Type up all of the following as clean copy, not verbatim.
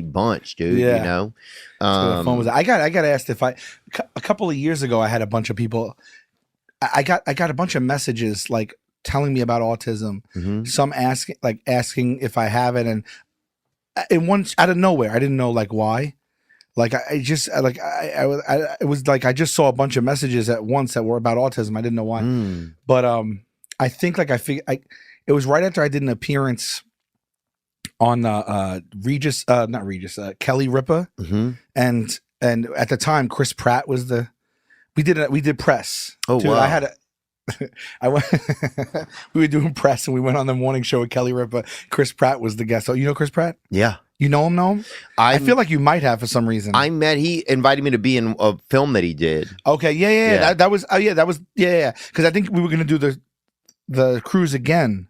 bunch, dude. Yeah. You know, So the phone was. I got asked if a couple of years ago I had a bunch of people. I got a bunch of messages like telling me about autism. mhm. Some asking if I have it, and once out of nowhere, I didn't know like why. Like I just like it was like I just saw a bunch of messages at once that were about autism. I didn't know why, Mm. but I think like it was right after I did an appearance on Regis, not Regis, Kelly Ripa, Mhm. and at the time Chris Pratt was we did press. Oh, too. wow. I had I went we were doing press and we went on the morning show with Kelly Ripa. Chris Pratt was the guest. So you know Chris Pratt? Yeah. You know him? I feel like you might have for some reason. He invited me to be in a film that he did. Okay, yeah. That was because I think we were gonna do the cruise again,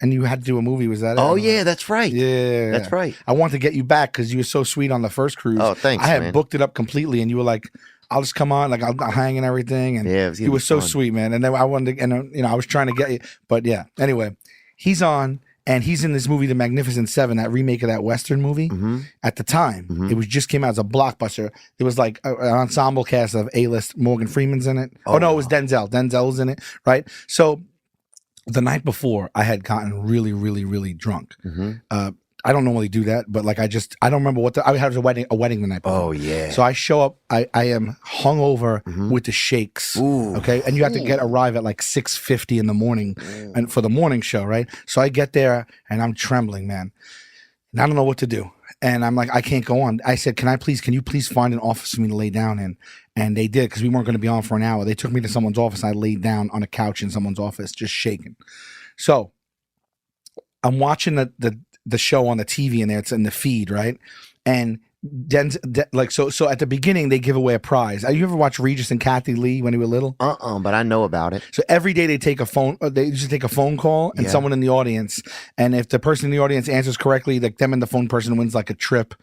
and you had to do a movie. Was that it? Oh yeah, that's right. Yeah, That's right. I wanted to get you back because you were so sweet on the first cruise. Oh, thanks, I had man. booked it up completely, and you were like, "I'll just come on, like I'll hang and everything." And Yeah, you were so fun. sweet, man. And then I wanted to, and I was trying to get you, but yeah. Anyway, he's on. And he's in this movie, The Magnificent Seven, that remake of that Western movie. Mhm. At the time, Mhm. it was just came out as a blockbuster. There was like an ensemble cast of A-list. Morgan Freeman's in it. Oh, no, it was Denzel. Denzel was in it, right? So the night before, I had gotten really, really, really drunk. Mhm. I don't normally do that, but like I don't remember I had a wedding the night before. Oh yeah. So I show up, I am hungover Mhm. with the shakes. Ooh. Okay. And you have to arrive at like 6:50 in the morning and for the morning show, right? So I get there and I'm trembling, man. And I don't know what to do. And I'm like, I can't go on. I said, can you please find an office for me to lay down in? And they did, because we weren't going to be on for an hour. They took me to someone's office and I laid down on a couch in someone's office, just shaking. So I'm watching the show on the TV and there, it's in the feed, right? And so at the beginning they give away a prize. You ever watch Regis and Kathy Lee when they were little? But I know about it. So every day they take a phone. They usually take a phone call and someone in the audience. And if the person in the audience answers correctly, like them and the phone person wins like a trip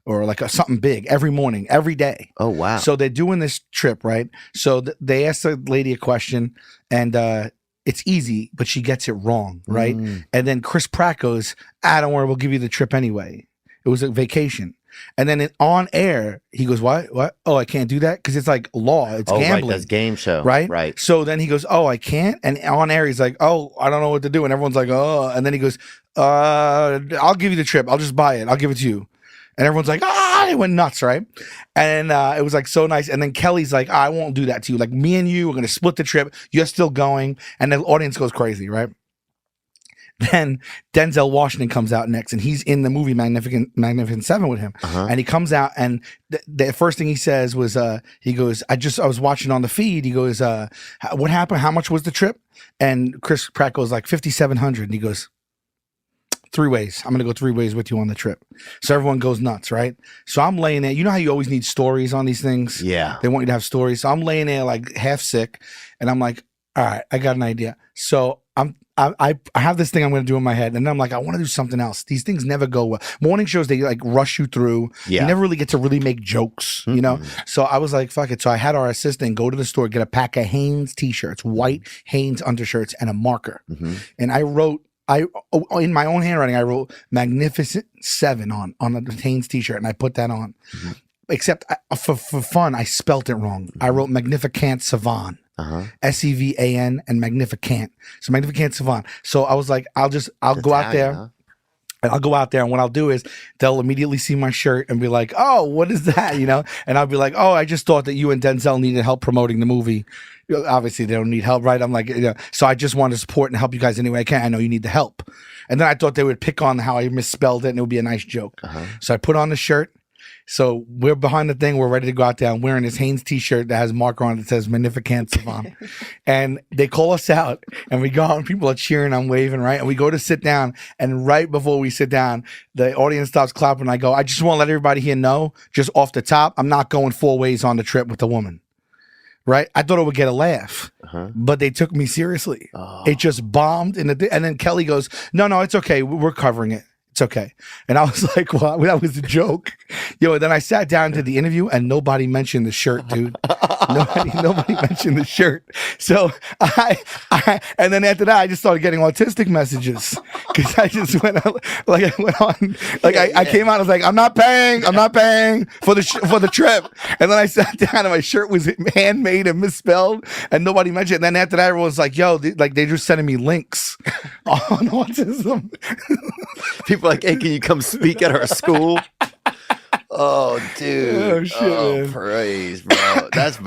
or like something big every morning, every day. Oh wow. So they're doing this trip, right? So they ask the lady a question and it's easy, but she gets it wrong, right? And then Chris Pratt goes, don't worry, we'll give you the trip anyway. It was a vacation. And then on air, he goes, what? Oh, I can't do that? Because it's like law. It's gambling. Right, that's game show. Right? Right. So then he goes, oh, I can't? And on air, he's like, oh, I don't know what to do. And everyone's like, oh. And then he goes, I'll give you the trip. I'll just buy it. I'll give it to you. And everyone's like, they went nuts, right? And it was like so nice. And then Kelly's like, I won't do that to you. Like me and you are going to split the trip. You're still going. And the audience goes crazy, right? Then Denzel Washington comes out next, and he's in the movie Magnificent Seven with him. And he comes out, and the first thing he says was, he goes, I was watching on the feed. He goes, what happened? How much was the trip? And Chris Pratt goes like 5,700. And he goes, 3 ways. I'm going to go 3 ways with you on the trip. So everyone goes nuts, right? So I'm laying there. You know how you always need stories on these things? Yeah. They want you to have stories. So I'm laying there like half sick, and I'm like, all right, I got an idea. So I have this thing I'm going to do in my head, and then I'm like, I want to do something else. These things never go well. Morning shows, they like rush you through. Yeah. You never really get to really make jokes, you know? So I was like, fuck it. So I had our assistant go to the store, get a pack of Hanes t-shirts, white Hanes undershirts, and a marker. And I wrote, in my own handwriting, I wrote Magnificent Seven on the Hanes t-shirt, and I put that on. Except for fun, I spelt it wrong. I wrote Magnificent Savant. Sevan and Magnificent. So Magnificent Savant. So I was like, I'll go out there. Huh? And I'll go out there, and what I'll do is they'll immediately see my shirt and be like, oh, what is that? You know? And I'll be like, oh, I just thought that you and Denzel needed help promoting the movie. Obviously, they don't need help, right? I'm like, so I just want to support and help you guys any way I can. I know you need the help. And then I thought they would pick on how I misspelled it, and it would be a nice joke. So I put on the shirt. So we're behind the thing. We're ready to go out there. I'm wearing this Hanes t-shirt that has a marker on it that says Magnificent Savant. And they call us out, and we go out, and people are cheering. I'm waving, right? And we go to sit down. And right before we sit down, the audience stops clapping. And I go, I just want to let everybody here know, just off the top, I'm not going 4 ways on the trip with the woman. Right? I thought it would get a laugh, but they took me seriously. It just bombed. And then Kelly goes, no, it's okay. We're covering it. It's okay. And I was like, well, that was a joke. And then I sat down to the interview, and nobody mentioned the shirt, dude. Nobody mentioned the shirt. So and then after that, I just started getting autistic messages because I just went on, I came out. I was like, I'm not paying for the trip. And then I sat down, and my shirt was handmade and misspelled, and nobody mentioned it. And then after that, everyone's like, yo, they're just sending me links on autism. People are like, hey, can you come speak at our school? Oh, dude. Oh, shit, man. Praise, bro. That's